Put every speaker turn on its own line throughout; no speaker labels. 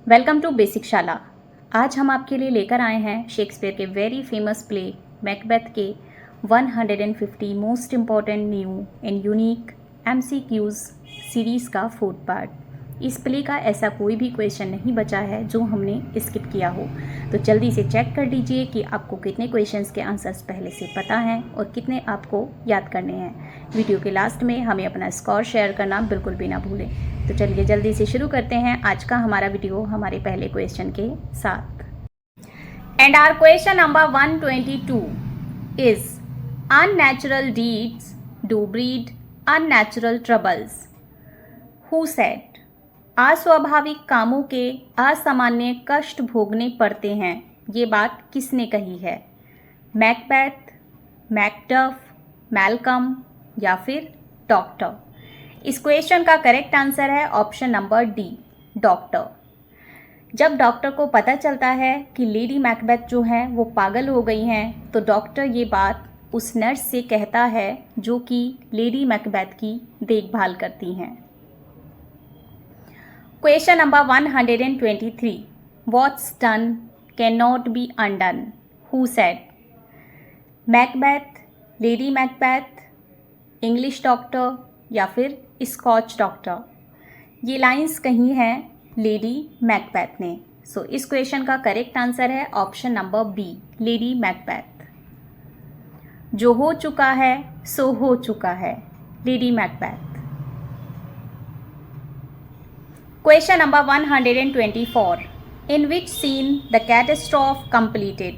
Welcome to basic शाला। आज हम आपके लिए लेकर आए हैं शेक्सपियर के वेरी फेमस प्ले मैकबेथ के 150 most important new and unique MCQs series का फोर्थ पार्ट। इस प्ले का ऐसा कोई भी क्वेश्चन नहीं बचा है जो हमने स्किप किया हो, तो जल्दी से चेक कर लीजिए कि आपको कितने क्वेश्चंस के आंसर्स पहले से पता हैं और कितने आपको याद करने हैं। वीडियो के लास्ट में हमें अपना स्कोर शेयर करना बिल्कुल भी ना भूलें। तो चलिए जल्दी से शुरू करते हैं आज का हमारा वीडियो हमारे पहले क्वेश्चन के साथ। And our question number 122 is unnatural deeds do breed unnatural troubles. Who said अस्वाभाविक कामों के असामान्य कष्ट भोगने पड़ते हैं। ये बात किसने कही है? मैकबेथ, मैकडफ, मैल्कम या फिर डॉक्टर। इस क्वेश्चन का करेक्ट आंसर है ऑप्शन नंबर डी, डॉक्टर। जब डॉक्टर को पता चलता है कि लेडी मैकबेथ जो है वो पागल हो गई हैं, तो डॉक्टर ये बात उस नर्स से कहता है जो कि लेडी मैकबेथ की देखभाल करती हैं। Question number 123 what's done can not be undone. Who said? Macbeth, lady Macbeth, English doctor या फिर स्कॉच डॉक्टर। ये लाइंस कही हैं लेडी मैकबेथ ने। सो इस क्वेश्चन का करेक्ट आंसर है option number B, lady Macbeth. जो हो चुका है सो हो चुका है, lady Macbeth. Question number 124 in which scene the catastrophe completed.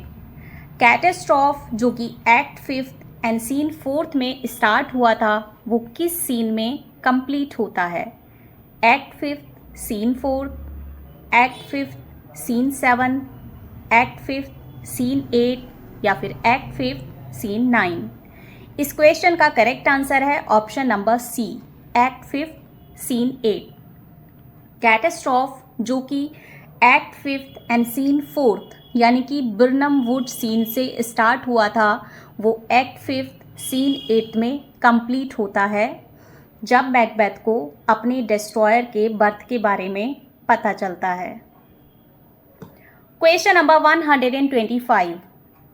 Catastrophe जो कि act 5th and scene 4th में स्टार्ट हुआ था, वो किस सीन में कंप्लीट होता है? Act 5th scene 4th, act 5th scene 7, act 5th scene 8 या फिर एक्ट 5th सीन 9। इस क्वेश्चन का करेक्ट आंसर है option number C, act 5th scene 8। Catastrophe जो कि act 5th and scene 4th यानी कि बर्नम वुड सीन से स्टार्ट हुआ था, वो एक्ट 5th सीन 8 में कंप्लीट होता है जब मैकबेथ को अपने डिस्ट्रॉयर के बर्थ के बारे में पता चलता है। Question number 125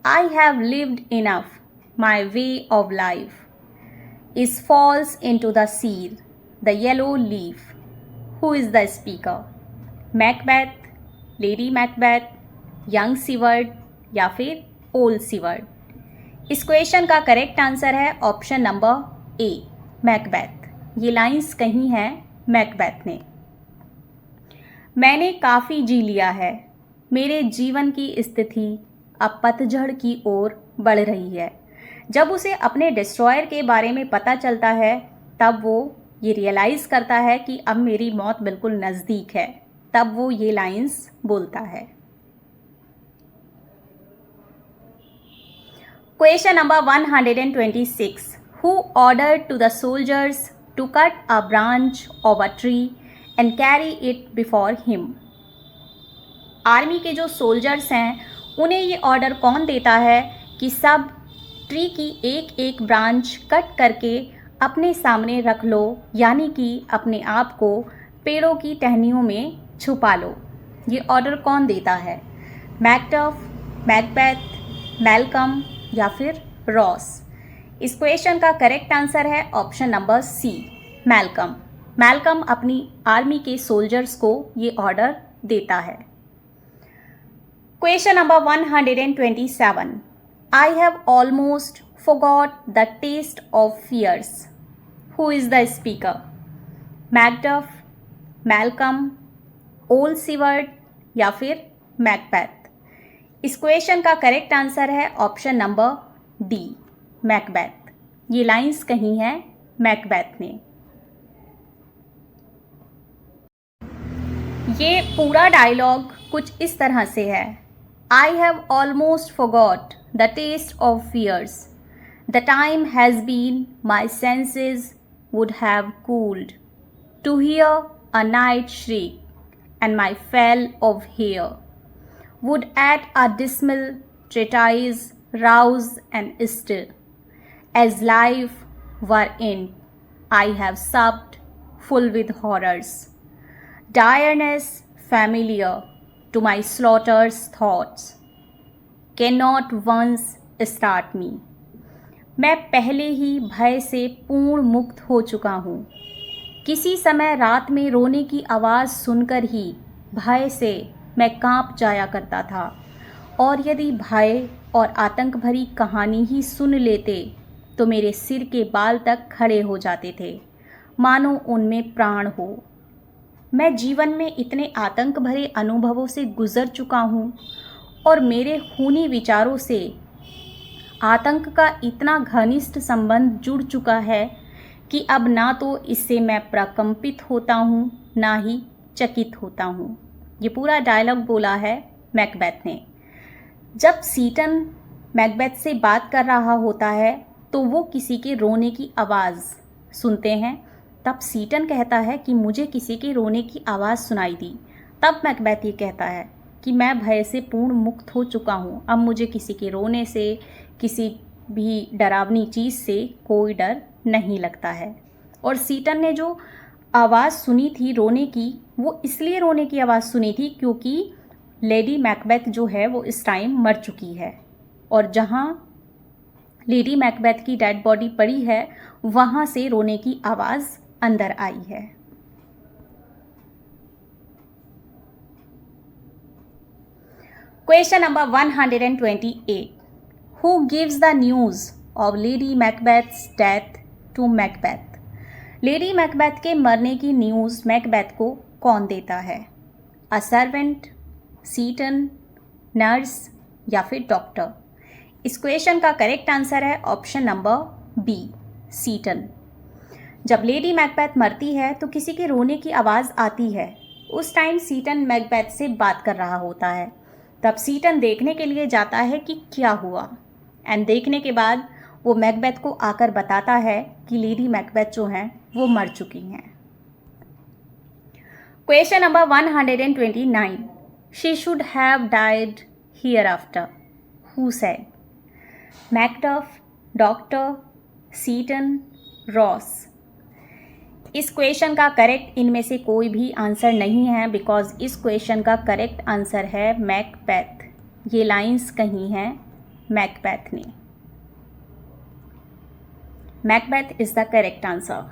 I have lived enough my way of life is falls into the Seer the yellow leaf. Who is the speaker? Macbeth, lady Macbeth, young seaward या फिर ओल्ड सीवर्ड। इस क्वेश्चन का करेक्ट आंसर है option number A, Macbeth. ये lines कही हैं Macbeth ने। मैंने काफ़ी जी लिया है, मेरे जीवन की स्थिति अब पतझड़ की ओर बढ़ रही है। जब उसे अपने डिस्ट्रॉयर के बारे में पता चलता है, तब वो ये रियलाइज़ करता है कि अब मेरी मौत बिल्कुल नज़दीक है। तब वो ये लाइंस बोलता है। Question number 126 who ordered to the soldiers to cut a branch of a tree and carry it before him। Army के जो सोल्जर्स हैं उन्हें ये ऑर्डर कौन देता है कि सब ट्री की एक एक ब्रांच कट करके अपने सामने रख लो, यानी कि अपने आप को पेड़ों की टहनियों में छुपा लो। ये ऑर्डर कौन देता है? मैकडफ, मैकबेथ, मैल्कम या फिर रॉस। इस क्वेश्चन का करेक्ट आंसर है option number C, Malcolm. Malcolm अपनी आर्मी के सोल्जर्स को ये ऑर्डर देता है। Question number 127 I have almost forgot the taste of fears. Who is the speaker? Macduff, Malcolm, old Siward या फिर मैकबेथ। इस क्वेश्चन का करेक्ट आंसर है ऑप्शन नंबर डी, मैकबेथ। ये लाइंस कही हैं मैकबेथ ने। ये पूरा डायलॉग कुछ इस तरह से है। I have almost forgot the taste of fears, the time has been my senses would have cooled to hear a night shriek and my fell of hair would at a dismal treatise rouse and still as life were in I have supped full with horrors, direness familiar to my slaughter's thoughts cannot once start me. मैं पहले ही भय से पूर्ण मुक्त हो चुका हूँ। किसी समय रात में रोने की आवाज़ सुनकर ही भय से मैं कांप जाया करता था, और यदि भय और आतंक भरी कहानी ही सुन लेते तो मेरे सिर के बाल तक खड़े हो जाते थे, मानो उनमें प्राण हो। मैं जीवन में इतने आतंक भरे अनुभवों से गुजर चुका हूँ और मेरे खूनी विचारों से आतंक का इतना घनिष्ठ संबंध जुड़ चुका है कि अब ना तो इससे मैं प्रकंपित होता हूँ, ना ही चकित होता हूँ। ये पूरा डायलॉग बोला है मैकबेथ ने। जब सीटन मैकबेथ से बात कर रहा होता है तो वो किसी के रोने की आवाज़ सुनते हैं। तब सीटन कहता है कि मुझे किसी के रोने की आवाज़ सुनाई दी। तब मैकबेथ ये कहता है कि मैं भय से पूर्ण मुक्त हो चुका हूँ, अब मुझे किसी के रोने से, किसी भी डरावनी चीज़ से कोई डर नहीं लगता है। और सीटन ने जो आवाज़ सुनी थी रोने की, वो इसलिए रोने की आवाज़ सुनी थी क्योंकि लेडी मैकबेथ जो है वो इस टाइम मर चुकी है, और जहाँ लेडी मैकबेथ की डेड बॉडी पड़ी है वहाँ से रोने की आवाज़ अंदर आई है। Question number 128. Who gives the news of Lady Macbeth's death to Macbeth? Lady Macbeth के मरने की न्यूज़ मैकबेथ को कौन देता है? अ सर्वेंट, सीटन, नर्स या फिर डॉक्टर? इस क्वेश्चन का करेक्ट आंसर है ऑप्शन नंबर बी, सीटन। जब लेडी मैकबेथ मरती है तो किसी के रोने की आवाज़ आती है। उस टाइम सीटन मैकबेथ से बात कर रहा होता है। तब सीटन देखने के लिए जाता है कि क्या हुआ, एंड देखने के बाद वो मैकबेथ को आकर बताता है कि लेडी मैकबेथ जो हैं वो मर चुकी हैं। Question number 129. She should have died hereafter. Who said? Macduff, doctor, Seyton, Ross? इस क्वेश्चन का करेक्ट इनमें से कोई भी आंसर नहीं है, बिकॉज इस क्वेश्चन का करेक्ट आंसर है मैकबेथ। ये लाइंस कही हैं मैकबेथ ने। Macbeth is the correct answer.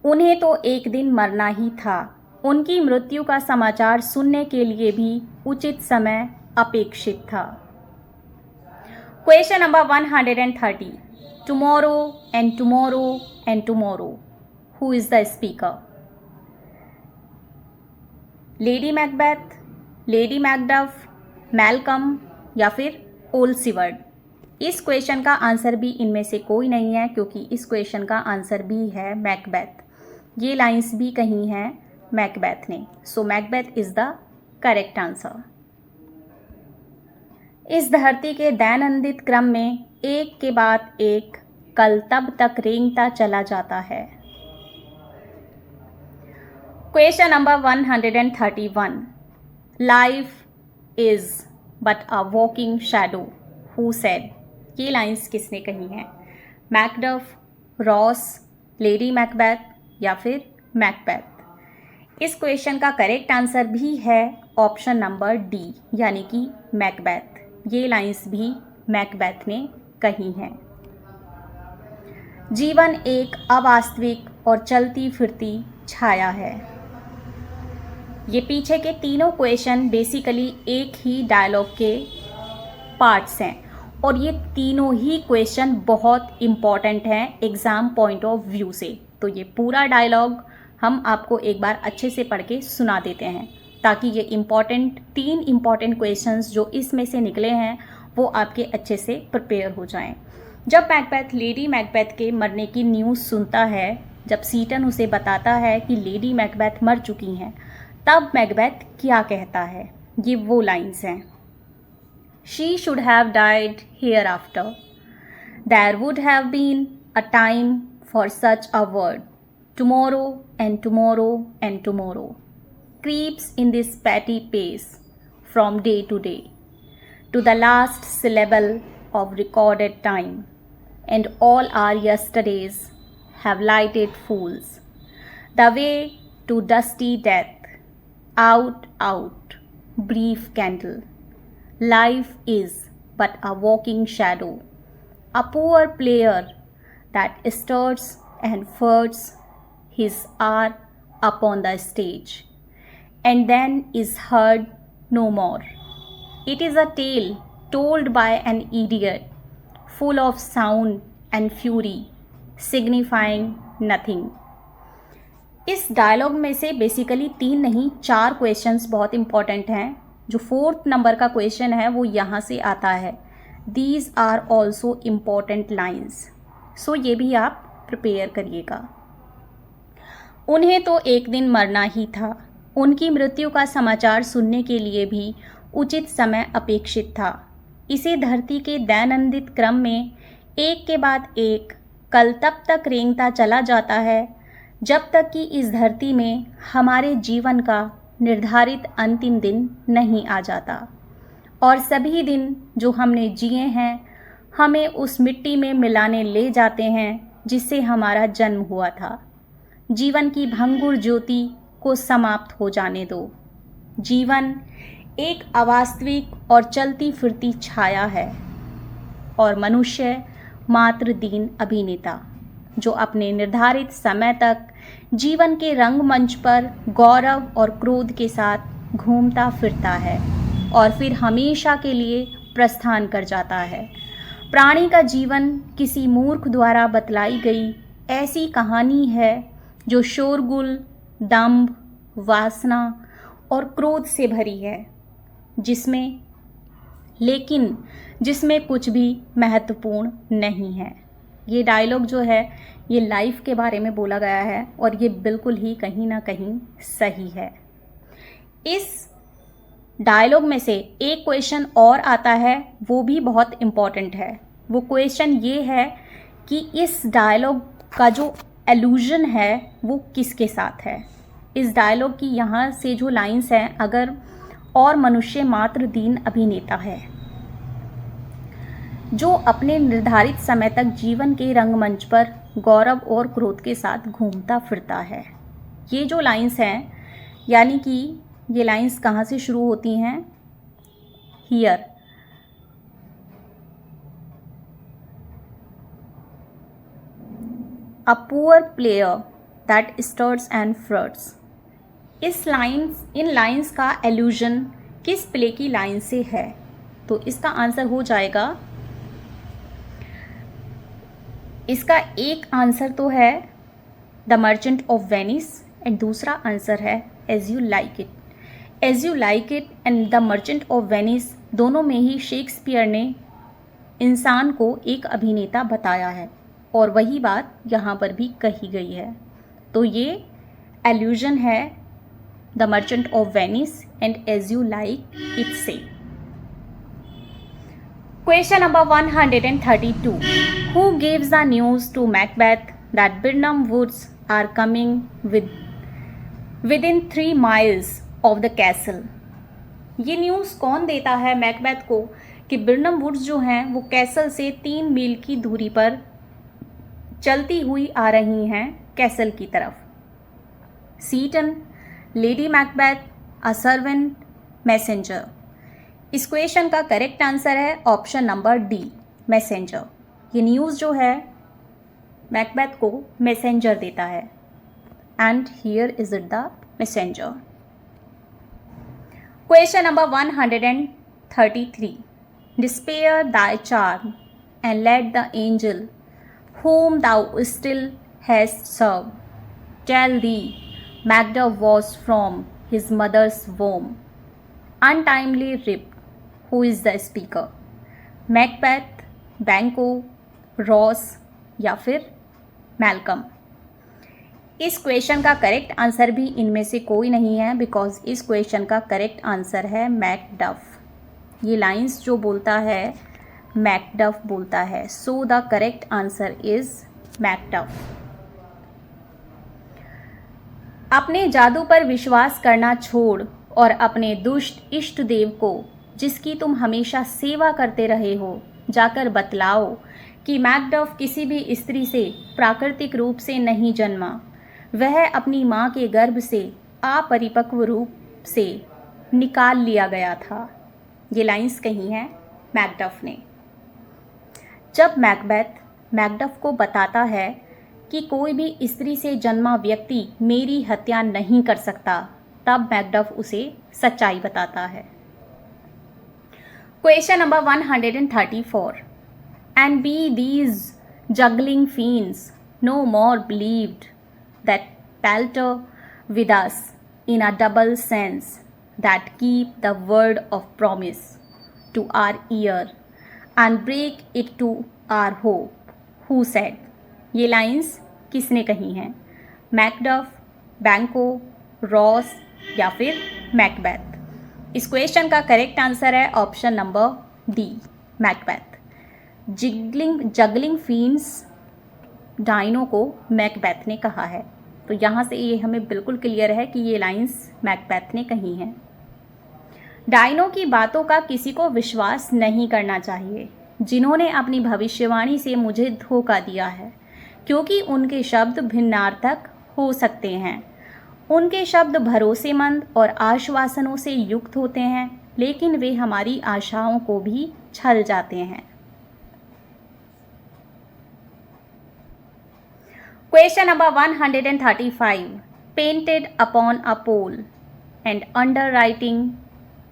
उन्हें तो एक दिन मरना ही था। उनकी मृत्यु का समाचार सुनने के लिए भी उचित समय अपेक्षित था। Question number 130. Tomorrow and tomorrow and tomorrow. Who is the speaker? Lady Macbeth, lady Macduff, Malcolm या फिर ओल्ड सीवर्ड? इस क्वेश्चन का आंसर भी इनमें से कोई नहीं है, क्योंकि इस क्वेश्चन का आंसर भी है मैकबेथ। ये लाइंस भी कही हैं मैकबेथ ने। So Macbeth is the correct answer. इस धरती के दैनंदिन क्रम में एक के बाद एक कल तब तक रेंगता चला जाता है। Question number 131. Life is but a walking shadow. Who said? ये लाइंस किसने कही हैं? मैकडफ, रॉस, लेडी मैकबेथ या फिर मैकबेथ? इस क्वेश्चन का करेक्ट आंसर भी है ऑप्शन नंबर डी, यानी कि मैकबेथ। ये लाइंस भी मैकबेथ ने कही हैं। जीवन एक अवास्तविक और चलती फिरती छाया है। ये पीछे के तीनों क्वेश्चन बेसिकली एक ही डायलॉग के पार्ट्स हैं, और ये तीनों ही क्वेश्चन बहुत इम्पॉर्टेंट हैं एग्ज़ाम पॉइंट ऑफ व्यू से। तो ये पूरा डायलॉग हम आपको एक बार अच्छे से पढ़ के सुना देते हैं, ताकि ये तीन इम्पॉर्टेंट क्वेश्चंस जो इसमें से निकले हैं वो आपके अच्छे से प्रिपेयर हो जाएं। जब मैकबेथ लेडी मैकबेथ के मरने की न्यूज़ सुनता है, जब सीटन उसे बताता है कि लेडी मैकबेथ मर चुकी हैं, तब मैकबेथ क्या कहता है? ये वो लाइंस हैं। She should have died hereafter. There would have been a time for such a word. Tomorrow and tomorrow and tomorrow creeps in this petty pace from day to day to the last syllable of recorded time, and all our yesterdays have lighted fools the way to dusty death. Out, out, brief candle. Life is but a walking shadow, a poor player that stirs and flirts his hour upon the stage, and then is heard no more. It is a tale told by an idiot, full of sound and fury, signifying nothing. इस dialogue में से basically 3 नहीं 4 questions बहुत important हैं. जो 4th number का question है वो यहाँ से आता है. These are also important lines, so ये भी आप प्रिपेयर करिएगा. उन्हें तो एक दिन मरना ही था. उनकी मृत्यु का समाचार सुनने के लिए भी उचित समय अपेक्षित था. इसे धरती के दैनंदिन क्रम में एक के बाद एक कल तब तक रेंगता चला जाता है जब तक कि इस धरती में हमारे जीवन का निर्धारित अंतिम दिन नहीं आ जाता. और सभी दिन जो हमने जिए हैं हमें उस मिट्टी में मिलाने ले जाते हैं जिससे हमारा जन्म हुआ था. जीवन की भंगुर ज्योति को समाप्त हो जाने दो. जीवन एक अवास्तविक और चलती फिरती छाया है और मनुष्य मात्र दीन अभिनेता जो अपने निर्धारित समय तक जीवन के रंगमंच पर गौरव और क्रोध के साथ घूमता फिरता है और फिर हमेशा के लिए प्रस्थान कर जाता है. प्राणी का जीवन किसी मूर्ख द्वारा बतलाई गई ऐसी कहानी है जो शोरगुल, दंभ, वासना और क्रोध से भरी है, जिसमें कुछ भी महत्वपूर्ण नहीं है. ये डायलॉग जो है ये लाइफ के बारे में बोला गया है और ये बिल्कुल ही कहीं ना कहीं सही है. इस डायलॉग में से एक क्वेश्चन और आता है, वो भी बहुत इम्पॉर्टेंट है. वो क्वेश्चन ये है कि इस डायलॉग का जो एलूजन है वो किसके साथ है. इस डायलॉग की यहाँ से जो लाइंस हैं, अगर और मनुष्य मात्र दीन अभिनेता है जो अपने निर्धारित समय तक जीवन के रंगमंच पर गौरव और क्रोध के साथ घूमता फिरता है. ये जो लाइंस हैं, यानी कि ये लाइंस कहाँ से शुरू होती हैं? Here. A poor player that struts and frets. इन लाइंस का एल्यूजन किस प्ले की लाइन से है? तो इसका आंसर हो जाएगा, इसका एक आंसर तो है the merchant of Venice and दूसरा आंसर है as you like it. As you like it and the merchant of Venice दोनों में ही शेक्सपियर ने इंसान को एक अभिनेता बताया है और वही बात यहाँ पर भी कही गई है. तो ये एल्यूजन है the merchant of Venice and as you like it से. Question number 132. Who gives the news to Macbeth that Birnam Woods are coming within 3 miles of the castle? ये न्यूज़ कौन देता है मैकबेथ को कि बिर्नम वुड्स जो हैं वो कैसल से 3 मील की दूरी पर चलती हुई आ रही हैं कैसल की तरफ. Seyton, lady Macbeth, a servant, messenger. इस क्वेश्चन का करेक्ट आंसर है ऑप्शन नंबर डी, मैसेंजर. ये न्यूज़ जो है मैकबेथ को मैसेंजर देता है. And here is it the messenger. Question number 133. Despair thy charm and let the angel whom thou still hast served tell thee Macduff was from his mother's womb untimely ripped. Who is the speaker? Macbeth, बैंको, Ross या फिर Malcolm. इस question का correct answer भी इनमें से कोई नहीं है बिकॉज इस क्वेश्चन का करेक्ट आंसर है मैकडफ. ये लाइंस जो बोलता है मैकडफ बोलता है. So the correct answer is Macduff. अपने जादू पर विश्वास करना छोड़ और अपने दुष्ट इष्ट देव को जिसकी तुम हमेशा सेवा करते रहे हो जाकर बतलाओ कि मैकडफ किसी भी स्त्री से प्राकृतिक रूप से नहीं जन्मा. वह अपनी माँ के गर्भ से अपरिपक्व रूप से निकाल लिया गया था। ये लाइंस कही हैं मैकडफ ने। जब मैकबेथ मैकडफ को बताता है कि कोई भी स्त्री से जन्मा व्यक्ति मेरी हत्या नहीं कर सकता, तब मैकडफ उसे सच्चाई बताता है। Question number 134 and be these juggling fiends no more believed that palter with us in a double sense that keep the word of promise to our ear and break it to our hope, who said? ये lines किसने कही हैं? Macduff, बैंको, Ross या फिर Macbeth? इस question का correct answer है option number D, Macbeth. Juggling fiends डाइनो को मैकबेथ ने कहा है। तो यहाँ से ये हमें बिल्कुल क्लियर है कि ये लाइंस मैकबेथ ने कही हैं। डाइनो की बातों का किसी को विश्वास नहीं करना चाहिए जिन्होंने अपनी भविष्यवाणी से मुझे धोखा दिया है, क्योंकि उनके शब्द भिन्नार्थक हो सकते हैं। उनके शब्द भरोसेमंद और आश्वासनों से युक्त होते हैं, लेकिन वे हमारी आशाओं को भी छल जाते हैं। Question number 135 painted upon a pole and under writing,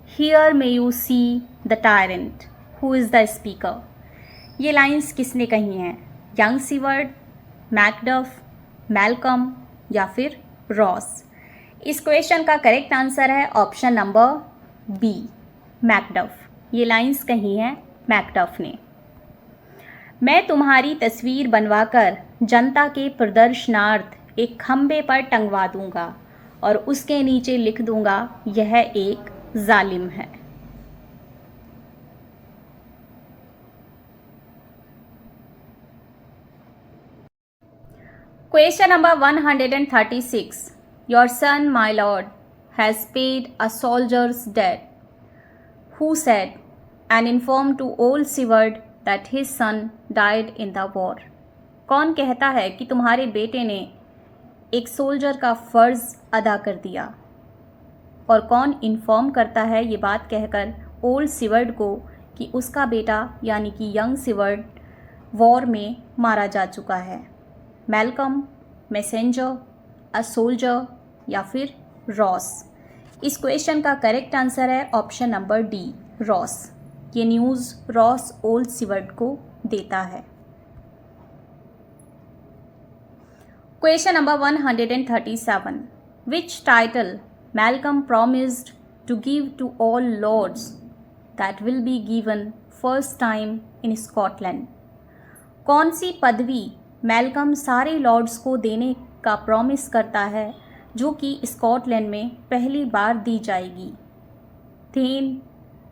here may you see the tyrant, who is the speaker? ये लाइंस किसने कही हैं? यंग सीवर्ड, मैकडफ, मैल्कम या फिर रॉस? इस क्वेश्चन का करेक्ट आंसर है ऑप्शन नंबर बी, मैकडफ। ये लाइंस कही हैं मैकडफ ने। मैं तुम्हारी तस्वीर बनवाकर जनता के प्रदर्शनार्थ एक खंबे पर टंगवा दूंगा और उसके नीचे लिख दूंगा, यह एक जालिम है। Question number 136 your son my lord has paid a soldier's debt, who said and inform to old Siward that his son died in the war? कौन कहता है कि तुम्हारे बेटे ने एक सोल्जर का फ़र्ज़ अदा कर दिया? और कौन इन्फॉर्म करता है ये बात कहकर ओल्ड सिवर्ड को कि उसका बेटा यानी कि यंग सिवर्ड वॉर में मारा जा चुका है? मैल्कम, मैसेंजर, अ सोल्जर या फिर रॉस? इस क्वेश्चन का करेक्ट आंसर है ऑप्शन नंबर डी, रॉस। ये न्यूज़ रॉस ओल्ड सिवर्ड को देता है। Question number 137 which title Malcolm promised to give to all lords that will be given first time in Scotland? कौन सी पदवी मैल्कम सारे लॉर्ड्स को देने का प्रॉमिस करता है जो कि स्कॉटलैंड में पहली बार दी जाएगी? थेन,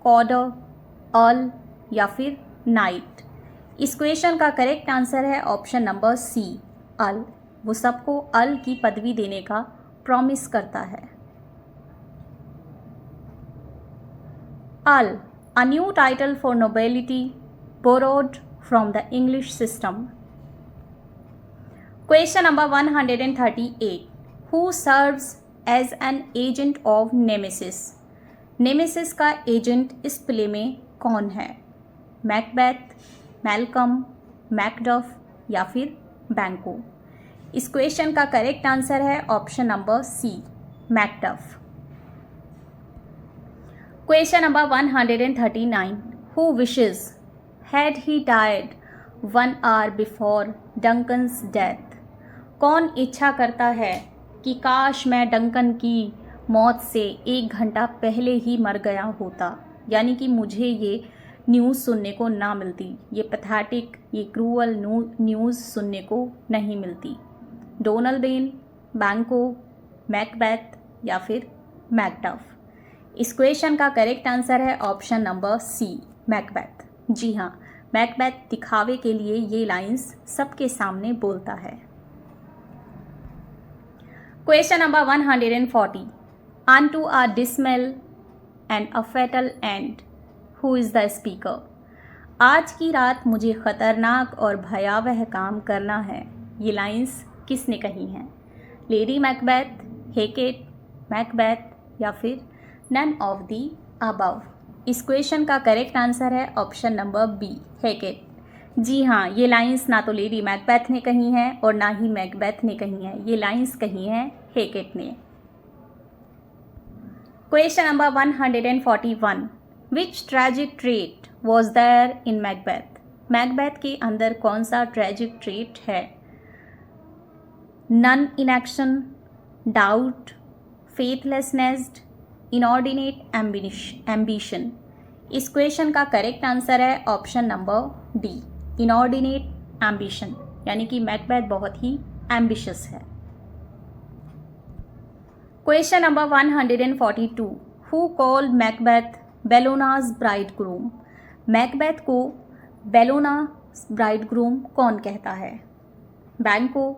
कॉर्डर, अर्ल या फिर नाइट? इस क्वेश्चन का करेक्ट आंसर है ऑप्शन नंबर सी, अर्ल। वो सबको अर्ल की पदवी देने का प्रॉमिस करता है। Earl, a new title for nobility borrowed from the English system. Question number 138 who serves as an agent of nemesis? Nemesis का एजेंट इस प्ले में कौन है? मैकबेथ, मैल्कम, मैकडफ या फिर बैंको? इस क्वेश्चन का करेक्ट आंसर है option number C, Macduff. Question number 139 who wishes had he died 1 hour before Duncan's death? कौन इच्छा करता है कि काश मैं डंकन की मौत से 1 घंटा पहले ही मर गया होता, यानी कि मुझे ये न्यूज़ सुनने को ना मिलती, ये पैथेटिक, ये क्रूअल न्यूज़ सुनने को नहीं मिलती। डोनाल्ड बेन, बैंको, मैकबेथ या फिर मैकडफ? इस क्वेश्चन का करेक्ट आंसर है ऑप्शन नंबर सी, मैकबेथ। जी हाँ, मैकबेथ दिखावे के लिए ये लाइंस सबके सामने बोलता है। Question number 140 unto a dismal and a fatal end, who is the speaker? आज की रात मुझे ख़तरनाक और भयावह काम करना है। ये लाइंस किसने कही हैं? लेडी मैकबेथ, हेकेट, मैकबेथ या फिर नन ऑफ दी अबव। इस क्वेश्चन का करेक्ट आंसर है ऑप्शन नंबर बी, हेकेट। जी हाँ, ये लाइंस ना तो लेडी मैकबेथ ने कही हैं और ना ही मैकबेथ ने कही हैं, ये लाइंस कही हैं हेकेट ने। Question number 141, which tragic trait was there in Macbeth? Macbeth के अंदर कौन सा ट्रेजिक ट्रेट है? None inaction, doubt, faithlessness, inordinate ambition. इस क्वेश्चन का करेक्ट आंसर है option number D, inordinate ambition, यानी कि मैकबेथ बहुत ही एम्बिशियस है। Question number 142, who called Macbeth Bellona's bridegroom? Macbeth को बेलोनाज ब्राइडग्रूम कौन कहता है? बैंको,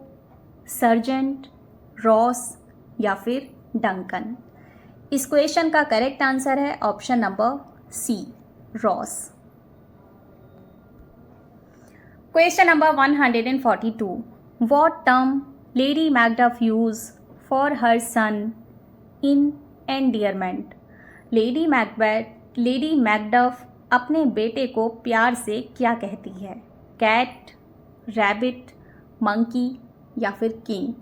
सर्जेंट, रॉस या फिर डंकन। इस क्वेश्चन का करेक्ट आंसर है option number C, Ross. Question number 142, what term Lady Macduff used for her son in endearment? Lady Macduff अपने बेटे को प्यार से क्या कहती है? कैट, रैबिट, मंकी या फिर किंग।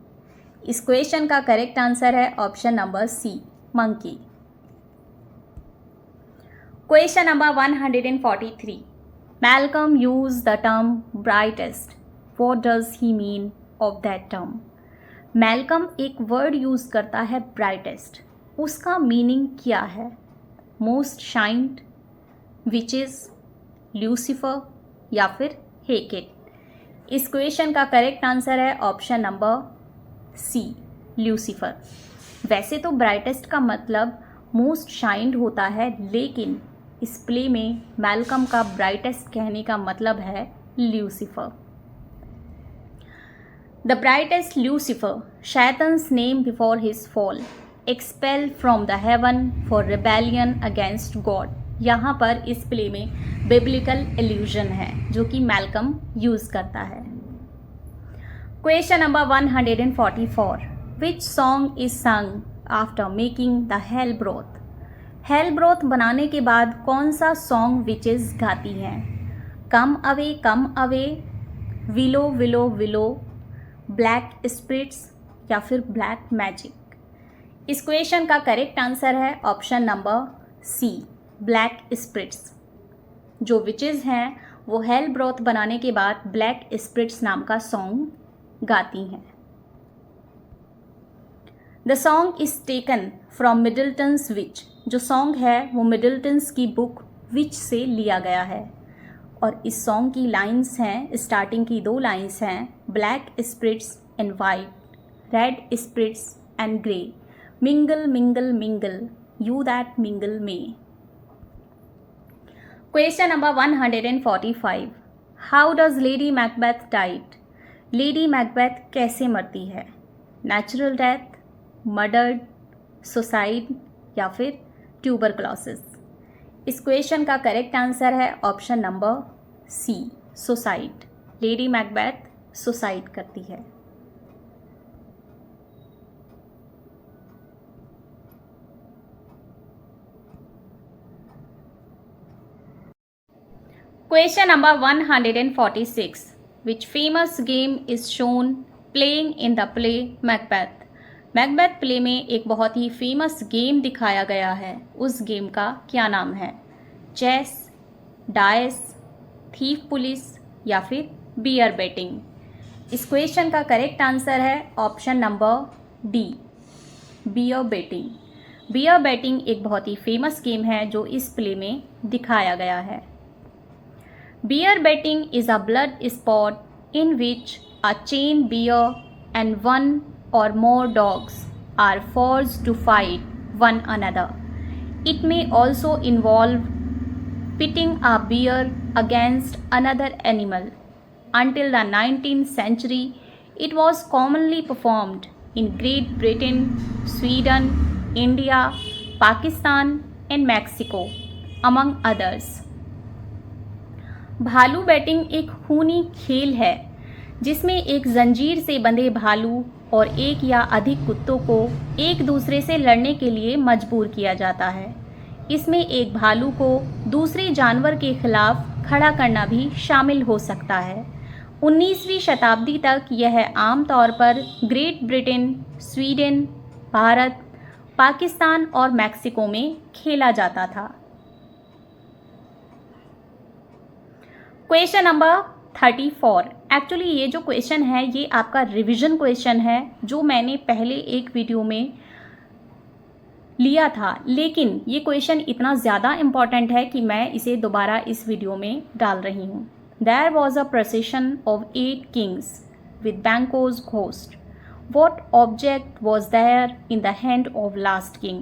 इस क्वेश्चन का करेक्ट आंसर है option number C, monkey. Question number 143, Malcolm used the term brightest. What does he mean of that term? Malcolm एक वर्ड यूज़ करता है brightest. उसका मीनिंग क्या है? मोस्ट शाइंड, विचेस, ल्यूसीफर या फिर हेकेट। इस क्वेश्चन का करेक्ट आंसर है ऑप्शन नंबर सी, ल्यूसीफर। वैसे तो ब्राइटेस्ट का मतलब मोस्ट शाइंड होता है, लेकिन इस प्ले में मैल्कम का ब्राइटेस्ट कहने का मतलब है Lucifer. The brightest Lucifer, Satan's name before his fall, expel from the heaven for rebellion against God. यहाँ पर इस प्ले में बिब्लिकल एल्यूजन है जो कि मैल्कम यूज करता है। Question number 144, which song is sung after making the hell broth? Hell broth बनाने के बाद कौन सा सॉन्ग विचेस गाती हैं? Come away, willow willow willow, black spirits या फिर ब्लैक मैजिक। इस क्वेश्चन का करेक्ट आंसर है option number C, black spirits. जो विचेस हैं वो हेल ब्रोथ बनाने के बाद ब्लैक स्पिरिट्स नाम का सॉन्ग गाती हैं। The song is taken from Middleton's witch. जो सॉन्ग है वो मिडल्टन्स की बुक विच से लिया गया है और इस सॉन्ग की लाइंस हैं, स्टार्टिंग की 2 लाइंस हैं, black spirits and white, red spirits and grey, mingle mingle mingle, you that mingle में। Question number 145, how does lady Macbeth died? Lady Macbeth कैसे मरती है? नेचुरल डेथ, मर्डर्ड, सुसाइड या फिर ट्यूबरक्लोसिस। इस क्वेश्चन का करेक्ट आंसर है option number C, suicide. Lady Macbeth suicide करती है। Question number 146, which famous game is shown playing in the play Macbeth? Macbeth play में एक बहुत ही फेमस गेम दिखाया गया है, उस गेम का क्या नाम है? चेस, डाइस, थीफ पुलिस या फिर बियर बेटिंग। इस क्वेश्चन का करेक्ट आंसर है option number D, bear baiting. Bear baiting एक बहुत ही फेमस गेम है जो इस प्ले में दिखाया गया है। Bear baiting is a blood sport in which a chain bear and one or more dogs are forced to fight one another. It may also involve pitting a bear against another animal. Until the 19th century, it was commonly performed in Great Britain, Sweden, India, Pakistan and Mexico, among others. भालू batting एक खूनी खेल है जिसमें एक जंजीर से बंधे भालू और एक या अधिक कुत्तों को एक दूसरे से लड़ने के लिए मजबूर किया जाता है। इसमें एक भालू को दूसरे जानवर के खिलाफ खड़ा करना भी शामिल हो सकता है। 19वीं शताब्दी तक यह आमतौर पर great Britain, Sweden, Bharat, Pakistan और मैक्सिको में खेला जाता था। Question number 34। एक्चुअली ये जो क्वेश्चन है ये आपका रिवीजन क्वेश्चन है जो मैंने पहले एक वीडियो में लिया था, लेकिन ये क्वेश्चन इतना ज़्यादा इम्पॉर्टेंट है कि मैं इसे दोबारा इस वीडियो में डाल रही हूँ। There was a procession of 8 kings with Banquo's ghost. What object was there in the hand of last king?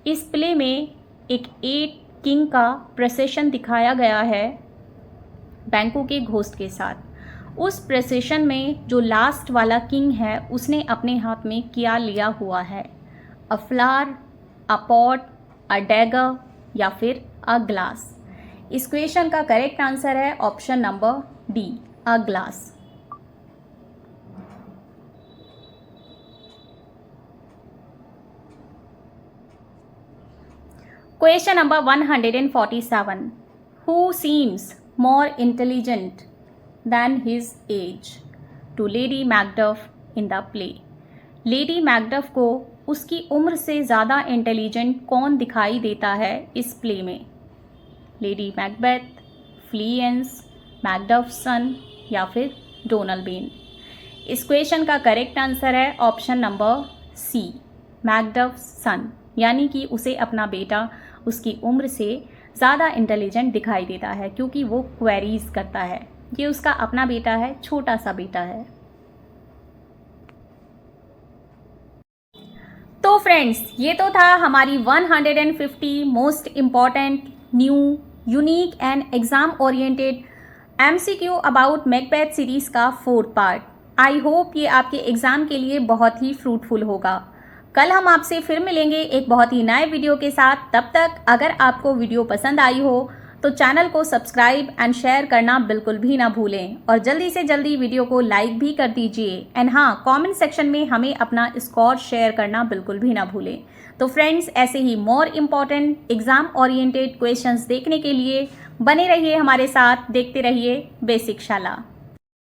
इस प्ले में एक 8 किंग का प्रोसेशन दिखाया गया है बैंको के घोस्ट के साथ। उस प्रोसेशन में जो लास्ट वाला किंग है उसने अपने हाथ में क्या लिया हुआ है? A flower, a pot, a dagger या फिर अ ग्लास। इस क्वेश्चन का करेक्ट आंसर है option number D, a glass. Question number 147। Who seems more intelligent than his age to lady Macduff in the play? Lady Macduff को उसकी उम्र से ज़्यादा इंटेलिजेंट कौन दिखाई देता है इस प्ले में? लेडी मैकबेथ, फ्लिएंस, मैकडफ्स सन या फिर डोनाल्बेन। इस क्वेश्चन का करेक्ट आंसर है ऑप्शन नंबर सी, मैकडफ्स सन, यानी कि उसे अपना बेटा उसकी उम्र से ज़्यादा इंटेलिजेंट दिखाई देता है क्योंकि वो क्वेरीज करता है। ये उसका अपना बेटा है, छोटा सा बेटा है। तो फ्रेंड्स, ये तो था हमारी 150 most important new unique and exam oriented MCQ about Macbeth series का 4th पार्ट। आई होप ये आपके एग्जाम के लिए बहुत ही फ्रूटफुल होगा। कल हम आपसे फिर मिलेंगे एक बहुत ही नए वीडियो के साथ। तब तक अगर आपको वीडियो पसंद आई हो तो चैनल को सब्सक्राइब एंड शेयर करना बिल्कुल भी ना भूलें और जल्दी से जल्दी वीडियो को लाइक भी कर दीजिए। एंड हाँ, कमेंट सेक्शन में हमें अपना स्कोर शेयर करना बिल्कुल भी ना भूलें। तो फ्रेंड्स, ऐसे ही more important exam oriented questions देखने के लिए बने रहिए हमारे साथ, देखते रहिए बेसिक शाला।